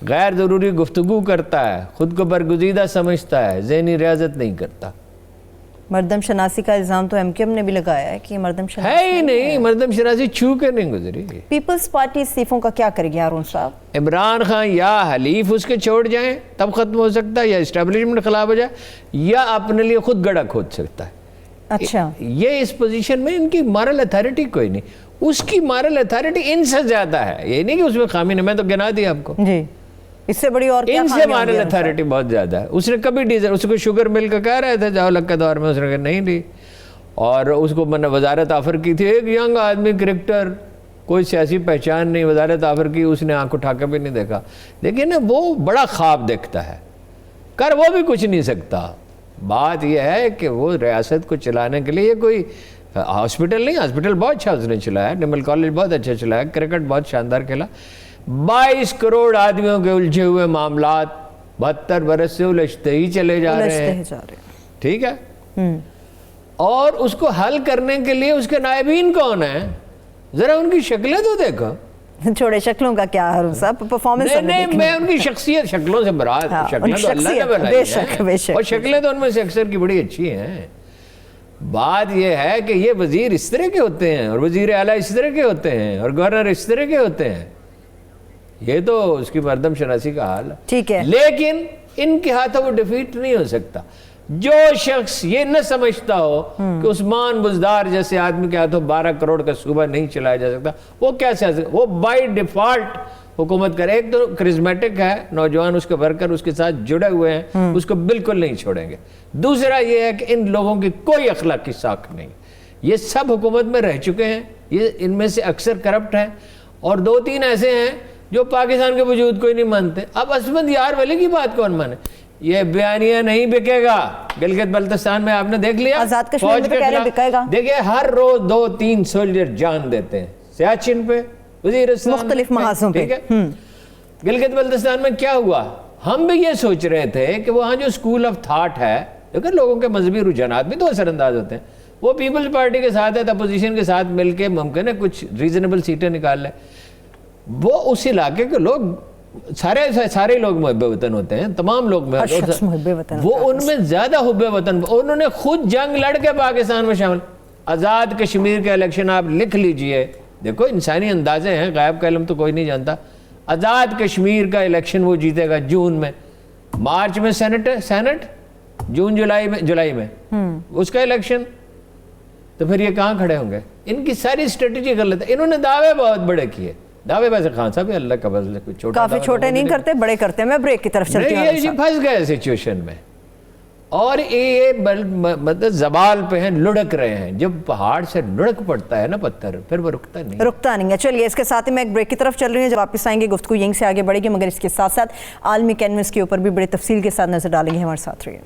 غیر ضروری گفتگو کرتا ہے، خود کو برگزیدہ سمجھتا ہے، ذہنی ریاضت نہیں کرتا۔ مردم شناسی کا الزام تو ایم نے بھی لگایا ہے کہ مردم شناسی ہے ہی نہیں، مردم شناسی چھو کے نہیں گزری۔ پیپلز پارٹی استعفوں کا کیا کرے گی ہارون صاحب؟ عمران خان یا حلیف اس کے چھوڑ جائیں تب ختم ہو سکتا ہے، یا اسٹیبلشمنٹ خلاف ہو جائے، یا اپنے لیے خود گڑھا کھود سکتا ہے۔ اچھا، یہ اس پوزیشن میں ان کی مارل اتھارٹی کوئی نہیں، اس کی مارل اتھارٹی ان سے زیادہ ہے۔ یہ نہیں کہ اس میں خامی نہیں، میں تو گنا دیا آپ کو، جی اس سے بڑی اور کیا ان سے مارل اتھارٹی بہت زیادہ ہے۔ اس نے کبھی ڈیزل، اس کو شوگر مل کا کہہ رہے تھے جاولک کے دور میں، اس نے کہا نہیں لی، اور اس کو میں نے وزارت آفر کی تھی، ایک ینگ آدمی کرکٹر، کوئی سیاسی پہچان نہیں، وزارت آفر کی، اس نے آنکھ اٹھا کے بھی نہیں دیکھا۔ لیکن وہ بڑا خواب دیکھتا ہے، کر وہ بھی کچھ نہیں سکتا۔ بات یہ ہے کہ وہ ریاست کو چلانے کے لیے کوئی ہاسپٹل نہیں، ہاسپٹل بہت اچھا اس نے چلایا، نمل کالج بہت اچھا چلایا، کرکٹ بہت شاندار کھیلا، 22 کروڑ آدمیوں کے الجھے ہوئے معاملات 72 برس سے الجھتے ہی چلے جا رہے ہیں، ٹھیک ہے، اور اس کو حل کرنے کے لیے اس کے نائبین کون ہیں؟ ذرا ان کی شکلیں تو دیکھو۔ چھوڑے شکلوں کا کیا ہارون صاحب، پرفارمنس نہیں، میں ان کی شخصیت، شکلوں سے مراد، شکلیں تو اللہ نے بنائی ہیں، اور شکلیں تو ان میں سے اکثر کی بڑی اچھی ہیں۔ بات یہ ہے کہ یہ وزیر اس طرح کے ہوتے ہیں، اور وزیر اعلیٰ اس طرح کے ہوتے ہیں، اور گورنر اس طرح کے ہوتے ہیں، یہ تو اس کی مردم شناسی کا حال ہے، ٹھیک ہے، لیکن ان کے ہاتھوں وہ ڈیفیٹ نہیں ہو سکتا۔ جو شخص یہ نہ سمجھتا ہو کہ عثمان بزدار جیسے آدمی کے ہاتھوں 12 کروڑ کا صوبہ نہیں چلایا جا سکتا، وہ کیسے وہ بائی ڈیفالٹ حکومت کرے؟ ایک تو کرزمیٹک ہے، نوجوان اس کے ورکر اس کے ساتھ جڑے ہوئے ہیں، اس کو بالکل نہیں چھوڑیں گے۔ دوسرا یہ ہے کہ ان لوگوں کی کوئی اخلاقی ساکھ نہیں، یہ سب حکومت میں رہ چکے ہیں، یہ ان میں سے اکثر کرپٹ ہیں، اور 2-3 ایسے ہیں جو پاکستان کے وجود کوئی نہیں مانتے. اب عصمت یار ولی کی بات کون مانے؟ یہ بیانیہ نہیں بکے گا. گلگت بلتستان میں آپ نے دیکھ لیا, آزاد کشمیر میں تو کہہ رہے بکے گا. دیکھیں ہر روز 2-3 سولجر جان دیتے ہیں, سیاچن پہ, وزیرستان, مختلف محاذوں پہ. گلگت بلتستان میں کیا ہوا؟ ہم بھی یہ سوچ رہے تھے کہ وہاں جو اسکول آف تھاٹ ہے, دیکھیں لوگوں کے مذہبی رجحانات بھی تو اثر انداز ہوتے ہیں, وہ پیپلز پارٹی کے ساتھ ہے, اپوزیشن کے ساتھ مل کے ممکن ہے کچھ ریزنیبل سیٹیں نکال لیں. وہ اس علاقے کے لوگ سارے لوگ محب وطن ہوتے ہیں, تمام لوگ محب وطن, وہ ان میں زیادہ حب وطن, انہوں نے خود جنگ لڑ کے پاکستان میں شامل. آزاد کشمیر کا الیکشن آپ لکھ لیجئے, دیکھو انسانی اندازے ہیں, غائب کا علم تو کوئی نہیں جانتا. آزاد کشمیر کا الیکشن وہ جیتے گا جون میں, مارچ میں سینٹ, جون جولائی میں اس کا الیکشن. تو پھر یہ کہاں کھڑے ہوں گے؟ ان کی ساری اسٹریٹجی غلط ہے. انہوں نے دعوے بہت بڑے کیے, دعوے ویسے خان صاحب اللہ کا فضل ہے, کوئی چھوٹا کافی چھوٹے نہیں کرتے, بڑے کرتے ہیں. میں بریک کی طرف چلتی ہوں. یہ پھنس گئے سچویشن میں, اور یہ مطلب زوال پہ ہیں, لڑک رہے ہیں. جب پہاڑ سے لڑک پڑتا ہے نا پتھر, پھر وہ رکتا نہیں ہے. چلیے اس کے ساتھ ہی میں ایک بریک کی طرف چل رہی ہوں. جب واپس آئیں گے گفتگو یہیں سے آگے بڑھے گی, مگر اس کے ساتھ ساتھ عالمی کینوس کے اوپر بھی بڑی تفصیل کے ساتھ نظر ڈالیں گے. ہمارے ساتھ رہیے.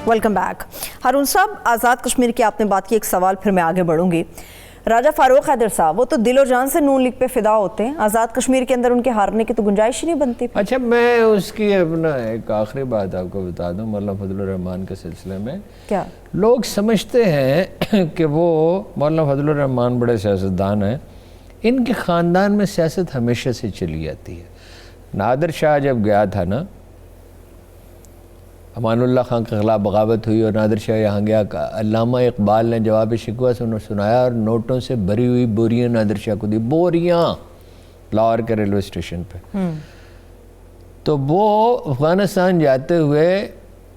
Welcome back. ہارون صاحب, آزاد کشمیر کی آپ نے بات کی, ایک سوال پھر میں آگے بڑھوں گی. راجہ فاروق حیدر صاحب, وہ تو دل و جان سے نون لیگ پہ فدا ہوتے ہیں, آزاد کشمیر کے اندر ان کے ہارنے کی تو گنجائش ہی نہیں بنتی. اچھا, میں اس کی اپنا ایک آخری بات آپ کو بتا دوں مولانا فضل الرحمان کے سلسلے میں. کیا لوگ سمجھتے ہیں کہ وہ مولانا فضل الرحمان بڑے سیاستدان ہیں, ان کے خاندان میں سیاست ہمیشہ سے چلی آتی ہے. نادر شاہ جب گیا تھا نا, امان اللہ خان کے خلاف بغاوت ہوئی اور نادر شاہ یہاں گیا, علامہ اقبال نے جواب شکوہ سنایا اور نوٹوں سے بھری ہوئی بوریاں نادر شاہ کو دی, بوریاں, لاہور کے ریلوے اسٹیشن پہ. تو وہ افغانستان جاتے ہوئے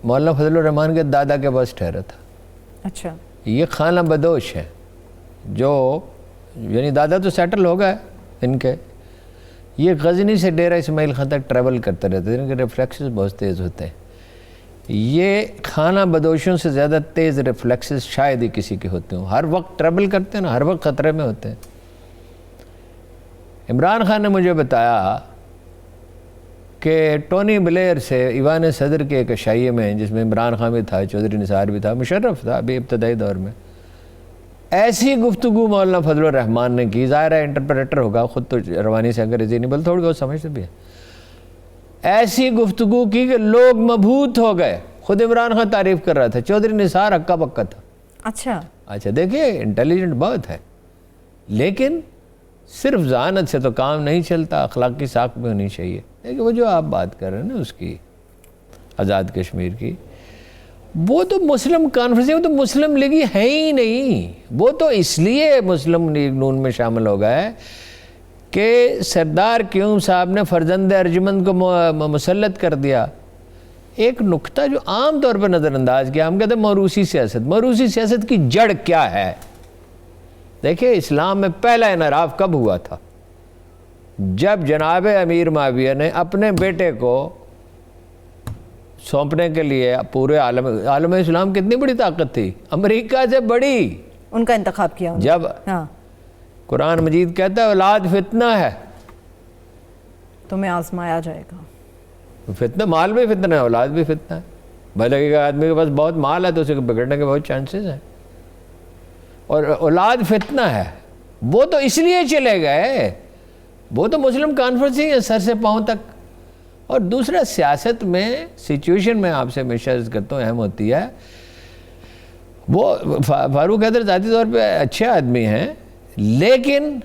مولانا فضل الرحمان کے دادا کے پاس ٹھہرا تھا. اچھا, یہ خانہ بدوش ہے, جو یعنی دادا تو سیٹل ہو گئے ان کے, یہ غزنی سے ڈیرہ اسماعیل خان تک ٹریول کرتے رہتے ہیں, ان کے ریفلیکسز بہت تیز ہوتے ہیں. یہ خانہ بدوشوں سے زیادہ تیز ریفلیکسز شاید ہی کسی کے ہوتے ہوں, ہر وقت ٹریول کرتے ہیں نا, ہر وقت خطرے میں ہوتے ہیں. عمران خان نے مجھے بتایا کہ ٹونی بلیئر سے ایوان صدر کے ایک عشائیے میں, جس میں عمران خان بھی تھا, چودھری نثار بھی تھا, مشرف تھا ابھی ابتدائی دور میں, ایسی گفتگو مولانا فضل الرحمان نے کی. ظاہر ہے انٹرپریٹر ہوگا, خود تو روانی سے انگریزی نہیں بول, تھوڑی بہت سمجھتے بھی ہیں. ایسی گفتگو کی کہ لوگ مبہوت ہو گئے. خود عمران خان تعریف کر رہا تھا, چودھری نثار ہکا بکا تھا. اچھا دیکھیے انٹیلیجنٹ بہت ہے, لیکن صرف ذہانت سے تو کام نہیں چلتا, اخلاقی ساکھ بھی ہونی چاہیے. لیکن وہ جو آپ بات کر رہے ہیں نا اس کی, آزاد کشمیر کی, وہ تو مسلم کانفرنس, وہ تو مسلم لیگی ہے ہی نہیں. وہ تو اس لیے مسلم لیگ نون میں شامل ہو گیا ہے کہ سردار قیوم صاحب نے فرزند ارجمند کو مسلط کر دیا. ایک نکتہ جو عام طور پر نظر انداز کیا, ہم کہتے ہیں موروثی سیاست. موروثی سیاست کی جڑ کیا ہے؟ دیکھیں اسلام میں پہلا انحراف کب ہوا تھا؟ جب جناب امیر معاویہ نے اپنے بیٹے کو سونپنے کے لیے پورے عالم اسلام کتنی بڑی طاقت تھی, امریکہ سے بڑی, ان کا انتخاب کیا. جب قرآن مجید کہتا ہے اولاد فتنہ ہے, تمہیں آزمایا جائے گا. فتنہ, مال بھی فتنہ ہے, اولاد بھی فتنہ ہے. بھلے کہ آدمی کے پاس بہت مال ہے تو اسے بگڑنے کے بہت چانسز ہیں, اور اولاد فتنہ ہے. وہ تو اس لیے چلے گئے, وہ تو مسلم کانفرنس ہی ہے سر سے پاؤں تک. اور دوسرا سیاست میں سچویشن میں آپ سے ہمیشہ عرض کرتا ہوں اہم ہوتی ہے. وہ فاروق حیدر ذاتی طور پہ اچھے آدمی ہیں, لیکن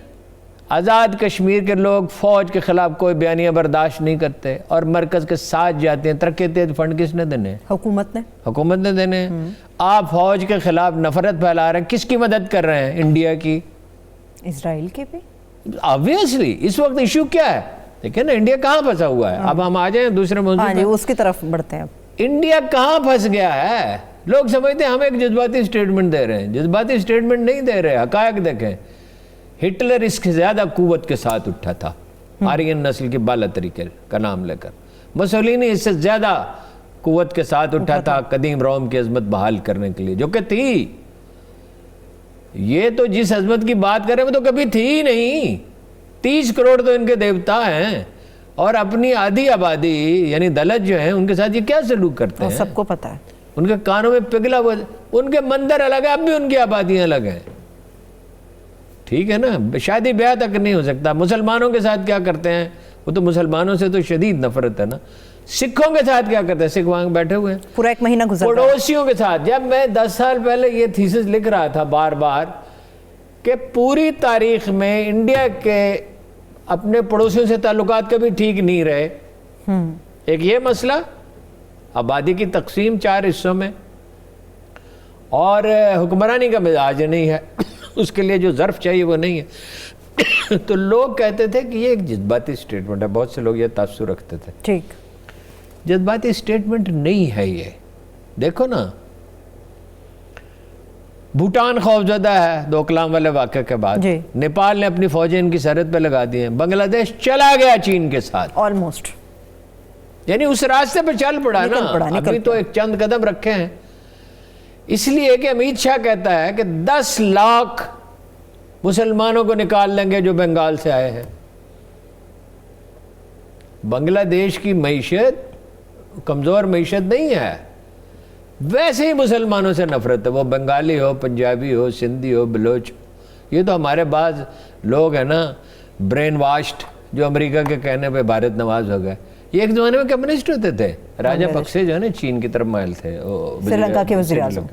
آزاد کشمیر کے لوگ فوج کے خلاف کوئی بیانیہ برداشت نہیں کرتے اور مرکز کے ساتھ جاتے ہیں. ترقی تیز فنڈ کس نے دینے؟ حکومت نے دینے. آپ فوج کے خلاف نفرت پھیلا رہے ہیں, کس کی مدد کر رہے ہیں؟ انڈیا کی, اسرائیل کی بھی. آبویسلی اس وقت ایشو کیا ہے؟ دیکھیں نا انڈیا کہاں پھنسا ہوا ہے. اب ہم آ جائیں دوسرے موضوع پہ, اس کی طرف بڑھتے ہیں. انڈیا کہاں پھنس گیا ہے؟ لوگ سمجھتے ہیں ہم ایک جذباتی سٹیٹمنٹ دے رہے ہیں، جذباتی سٹیٹمنٹ نہیں دے رہے، حقائق دیکھیں۔ ہٹلر اس سے زیادہ قوت کے ساتھ اٹھا تھا، آرین نسل کی بالا طریقے کا نام لے کر۔ مسولینی اس سے زیادہ قوت کے ساتھ اٹھا تھا قدیم روم کی عظمت بحال کرنے کے لیے، جو کہ تھی۔ یہ تو جس عظمت کی بات کریں وہ تو کبھی تھی ہی نہیں۔ 30 کروڑ تو ان کے دیوتا ہیں، اور اپنی آدھی آبادی یعنی دلت جو ہیں ان کے ساتھ یہ کیا سلوک کرتے ہیں؟ سب کو پتا ہے۔ ان کے کانوں میں پگھلا ہوا، ان کے مندر الگ ہے، اب بھی ان کی آبادیاں الگ ہیں، ٹھیک ہے نا؟ شادی بیاہ تک نہیں ہو سکتا۔ مسلمانوں کے ساتھ کیا کرتے ہیں؟ وہ تو مسلمانوں سے تو شدید نفرت ہے نا۔ سکھوں کے ساتھ کیا کرتے ہیں؟ سکھ وہاں بیٹھے ہوئے ہیں، پورا 1 مہینہ گزر گیا۔ پڑوسیوں کے ساتھ۔ جب میں 10 سال پہلے یہ تھیسس لکھ رہا تھا بار بار کہ پوری تاریخ میں انڈیا کے اپنے پڑوسیوں سے تعلقات کبھی ٹھیک نہیں رہے۔ ایک یہ مسئلہ، آبادی کی تقسیم 4 حصوں میں، اور حکمرانی کا مزاج نہیں ہے، اس کے لیے جو ظرف چاہیے وہ نہیں ہے۔ تو لوگ کہتے تھے کہ یہ ایک جذباتی سٹیٹمنٹ ہے، بہت سے لوگ یہ تاثر رکھتے تھے۔ ٹھیک، جذباتی سٹیٹمنٹ نہیں ہے یہ۔ دیکھو نا، بھوٹان خوفزدہ ہے دوکلام والے واقعے کے بعد، جی۔ نیپال نے اپنی فوجیں ان کی سرحد پہ لگا دی ہیں، بنگلہ دیش چلا گیا چین کے ساتھ، آلموسٹ، یعنی اس راستے پہ چل پڑا نا، ابھی تو ایک چند قدم رکھے ہیں۔ اس لیے کہ امیت شاہ کہتا ہے کہ 10 لاکھ مسلمانوں کو نکال لیں گے جو بنگال سے آئے ہیں۔ بنگلہ دیش کی معیشت کمزور معیشت نہیں ہے، ویسے ہی مسلمانوں سے نفرت ہے، وہ بنگالی ہو، پنجابی ہو، سندھی ہو، بلوچ۔ یہ تو ہمارے بعض لوگ ہیں نا برین واشڈ، جو امریکہ کے کہنے پہ بھارت نواز ہو گئے۔ یہ ایک زمانے میں کمیونسٹ ہوتے تھے، راجہ پکسے جو ہے نا چین کی طرف مائل تھے، سری لنکا کے وزیر اعظم۔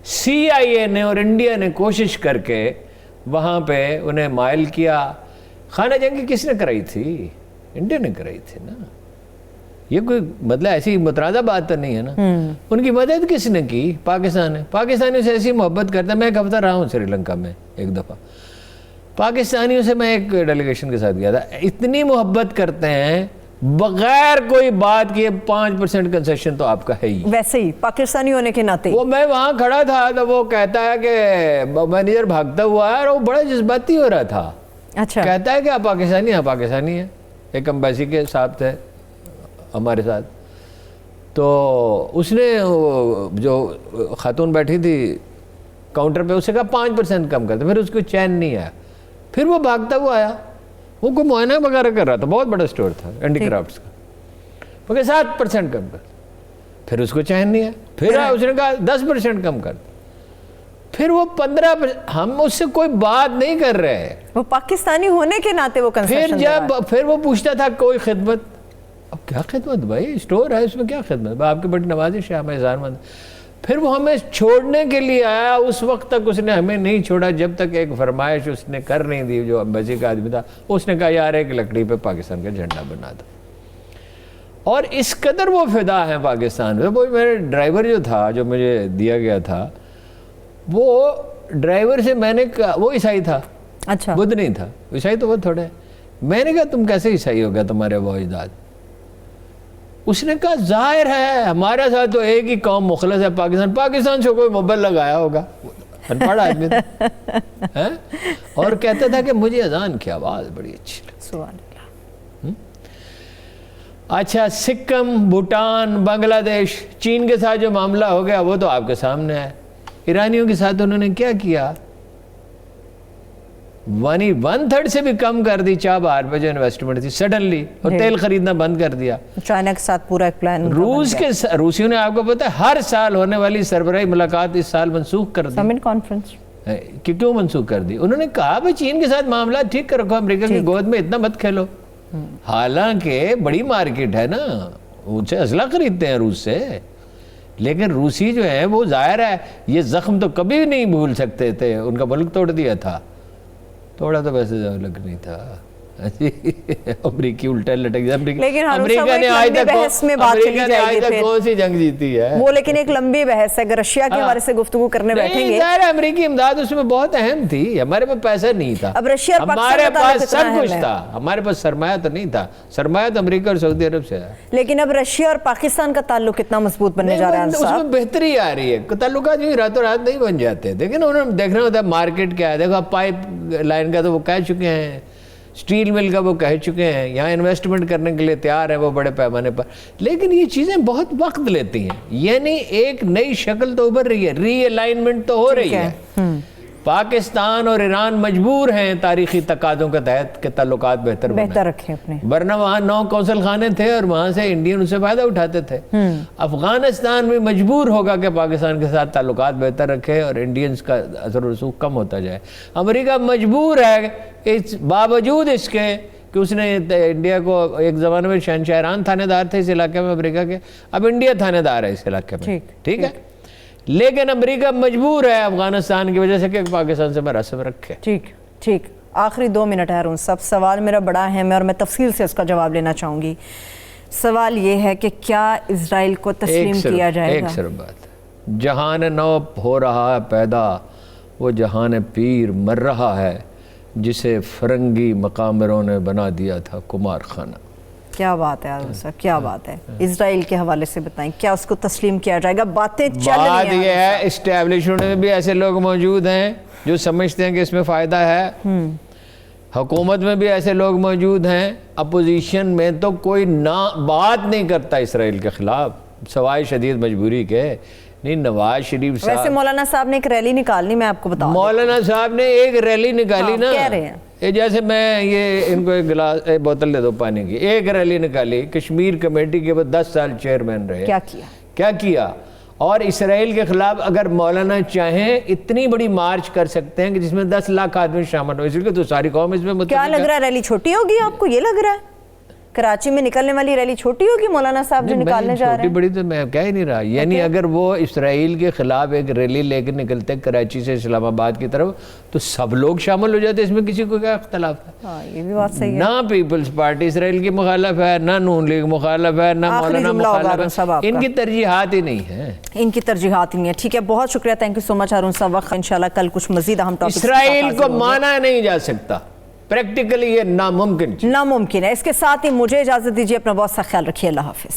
سی آئی اے نے اور انڈیا نے کوشش کر کے وہاں پہ انہیں مائل کیا۔ خانہ جنگی کس نے کرائی تھی؟ انڈیا نے کرائی تھی نا۔ یہ کوئی مطلب ایسی مترادہ بات تو نہیں ہے نا۔ ان کی مدد کس نے کی؟ پاکستان نے۔ پاکستانیوں سے ایسی محبت کرتا ہے، میں ایک ہفتہ رہا ہوں سری لنکا میں ایک دفعہ، پاکستانیوں سے میں ایک ڈیلیگیشن کے ساتھ گیا تھا، اتنی محبت کرتے ہیں بغیر کوئی بات کیے 5% کنسیشن تو آپ کا ہے ہی، ویسے ہی پاکستانی ہونے کے ناطے۔ وہ میں وہاں کھڑا تھا تو وہ کہتا ہے کہ مینیجر بھاگتا ہوا ہے، اور وہ بڑا جذباتی ہو رہا تھا۔ اچھا، کہتا ہے کہ آپ پاکستانی ہیں؟ پاکستانی ہیں۔ ایک امبیسی کے صاحب تھے ہمارے ساتھ، تو اس نے جو خاتون بیٹھی تھی کاؤنٹر پہ، اسے کہا 5% کم کرتے، پھر اس کو چین نہیں آیا، پھر وہ بھاگتا ہوا آیا، وہ کوئی معائنہ وغیرہ کر رہا تھا، بہت بڑا سٹور تھا ہینڈی کرافٹس کا، وہ کہ 7% کم کر، پھر اس کو چین نہیں آیا، پھر اس نے کہا 10% کم کر، پھر وہ 15%۔ ہم اس سے کوئی بات نہیں کر رہے، وہ پاکستانی ہونے کے ناطے وہ کنسیشن۔ پھر وہ پوچھتا تھا کوئی خدمت؟ اب کیا خدمت بھائی، اسٹور ہے اس میں کیا خدمت، آپ کی بڑی نوازش ہے، ہمیں اظہار مند۔ پھر وہ ہمیں چھوڑنے کے لیے آیا، اس وقت تک اس نے ہمیں نہیں چھوڑا جب تک ایک فرمائش اس نے کر نہیں دی، جو امبیسی کا آدمی تھا، اس نے کہا یار ایک لکڑی پہ پاکستان کا جھنڈا بنا دو۔ اور اس قدر وہ فدا ہیں پاکستان میں۔ وہ میرے ڈرائیور جو تھا، جو مجھے دیا گیا تھا، وہ ڈرائیور سے میں نے کہا، وہ عیسائی تھا، اچھا، بدھ نہیں تھا، عیسائی تو وہ تھوڑے۔ میں نے کہا تم کیسے عیسائی ہو گیا، تمہارے وہ اجداد؟ اس نے کہا ظاہر ہے ہمارے ساتھ تو ایک ہی قوم مخلص ہے، پاکستان سے کوئی موبائل لگایا ہوگا، ان پڑھ آدمی تھا، اور کہتا تھا کہ مجھے اذان کی آواز بڑی اچھی لگتی۔ سبحان اللہ۔ اچھا، سکم، بھوٹان، بنگلہ دیش، چین کے ساتھ جو معاملہ ہو گیا وہ تو آپ کے سامنے ہے۔ ایرانیوں کے ساتھ انہوں نے کیا کیا؟ 1/3 سے بھی کم کر دی چابہار پہ جو انویسٹمنٹ تھی سڈنلی، اور تیل خریدنا بند کر دیا۔ چائنا کے ساتھ پورا ایک پلان، روسیوں نے آپ کو پتا ہے ہر سال ہونے والی سربراہی ملاقات اس سال منسوخ کر دی۔ سمٹ کانفرنس کیوں منسوخ کر دی؟ انہوں نے کہا بھائی چین کے ساتھ معاملات ٹھیک کر رکھو، امریکہ کی گود میں اتنا مت کھیلو۔ حالانکہ بڑی مارکیٹ ہے نا، ان سے اسلحہ خریدتے ہیں روس سے، لیکن روسی جو ہیں وہ ظاہر ہے یہ زخم تو کبھی نہیں بھول سکتے تھے، ان کا ملک توڑ دیا تھا، توڑا تو ویسے الگ نہیں تھا، امریکی الٹا لٹک جائے. لیکن امریکہ نے آج تک بحث میں بات چلی جائے گی کون سی جنگ جیتی ہے وہ, لیکن ایک لمبی بحث ہے. اگر رشیا کے حوالے سے گفتگو کرنے بیٹھیں گے, امریکی امداد اس میں بہت اہم تھی. ہمارے پاس پیسہ نہیں تھا, اب رشیا اور ہمارے پاس سب کچھ تھا, ہمارے پاس سرمایہ تو نہیں تھا. سرمایہ تو امریکہ اور سعودی عرب سے ہے. لیکن اب رشیا اور پاکستان کا تعلق کتنا مضبوط بننے جا رہا ہے؟ اس میں بہتری آ رہی ہے. تعلقات جو راتوں رات نہیں بن جاتے. دیکھیں نا, انہوں نے دیکھنا ہوتا ہے مارکیٹ کیا ہے. دیکھو پائپ لائن کا تو وہ کہہ چکے ہیں, سٹیل مل کا وہ کہہ چکے ہیں, یہاں انویسٹمنٹ کرنے کے لیے تیار ہیں وہ بڑے پیمانے پر. لیکن یہ چیزیں بہت وقت لیتی ہیں. یعنی ایک نئی شکل تو ابھر رہی ہے, ری الائنمنٹ تو ہو رہی ہے. پاکستان اور ایران مجبور ہیں تاریخی تقاضوں کے تحت کہ تعلقات بہتر رکھیں اپنے, ورنہ وہاں 9 قونصل خانے تھے اور وہاں سے انڈین اس سے فائدہ اٹھاتے تھے. افغانستان بھی مجبور ہوگا کہ پاکستان کے ساتھ تعلقات بہتر رکھے اور انڈینز کا اثر و رسوخ کم ہوتا جائے. امریکہ مجبور ہے باوجود اس کے کہ اس نے انڈیا کو ایک زمانے میں شہنشاہ ایران تھانے دار تھے اس علاقے میں امریکہ کے, اب انڈیا تھانے دار ہے اس علاقے میں. ٹھیک ہے, لیکن امریکہ مجبور ہے افغانستان کی وجہ سے کہ پاکستان سے مراسم رکھے. ٹھیک. آخری 2 منٹ ہے ہارون صاحب. سوال میرا بڑا اہم ہے اور میں تفصیل سے اس کا جواب لینا چاہوں گی. سوال یہ ہے کہ کیا اسرائیل کو تسلیم کیا جائے گا؟ ایک صرف بات, جہان نو ہو رہا ہے پیدا, وہ جہان پیر مر رہا ہے, جسے فرنگی مقامروں نے بنا دیا تھا کمار خانہ. کیا بات ہے ہارون صاحب, کیا بات ہے. اسرائیل کے حوالے سے بتائیں, کیا اس کو تسلیم کیا جائے گا؟ باتیں چل رہی ہیں. بات یہ ہے, اسٹیبلشمنٹ میں بھی ایسے لوگ موجود ہیں جو سمجھتے ہیں کہ اس میں فائدہ ہے, حکومت میں بھی ایسے لوگ موجود ہیں, اپوزیشن میں تو کوئی بات نہیں کرتا اسرائیل کے خلاف سوائے شدید مجبوری کے. نہیں, نواز شریف صاحب, ویسے مولانا صاحب نے ایک ریلی نکالنی, میں آپ کو بتاؤں, مولانا صاحب نے ایک ریلی نکالی نا, کہہ رہے ہیں جیسے میں یہ ان کو ایک گلاس بوتل دے دو پانی کی, ایک ریلی نکالی, کشمیر کمیٹی کے وہ 10 سال چیئرمین رہے. کیا کیا؟ اور اسرائیل کے خلاف اگر مولانا چاہیں اتنی بڑی مارچ کر سکتے ہیں کہ جس میں 10 لاکھ آدمی شامل ہو. اس لیے تو ساری قوم اس میں متفق ہے. کیا لگ رہا ہے ریلی چھوٹی ہوگی آپ کو؟ یہ لگ رہا ہے کراچی میں نکلنے والی ریلی چھوٹی ہوگی مولانا صاحب جو نکالنے جا رہے ہیں؟ چھوٹی بڑی تو میں کہہ ہی نہیں رہا. یعنی اگر وہ اسرائیل کے خلاف ایک ریلی لے کے نکلتے کراچی سے اسلام آباد کی طرف تو سب لوگ شامل ہو جاتے, اس میں کسی کو کیا اختلاف ہے؟ ہاں, یہ بھی بات صحیح ہے. نہ پیپلز پارٹی اسرائیل کی مخالف ہے, نہ نون لیگ مخالف ہے, نہ مولانا مخالف ہے. ان کی ترجیحات ہی نہیں ہیں. ان کی ترجیحات ہی نہیں ہے. ٹھیک ہے, بہت شکریہ, تھینک یو سو مچ ہارون صاحب. وقت انشاءاللہ کل کچھ مزید اہم ٹاپکس. اسرائیل کو مانا نہیں جا سکتا, پریکٹیکلی یہ ناممکن ہے. اس کے ساتھ ہی مجھے اجازت دیجیے, اپنا بہت سا خیال رکھیے. اللہ حافظ.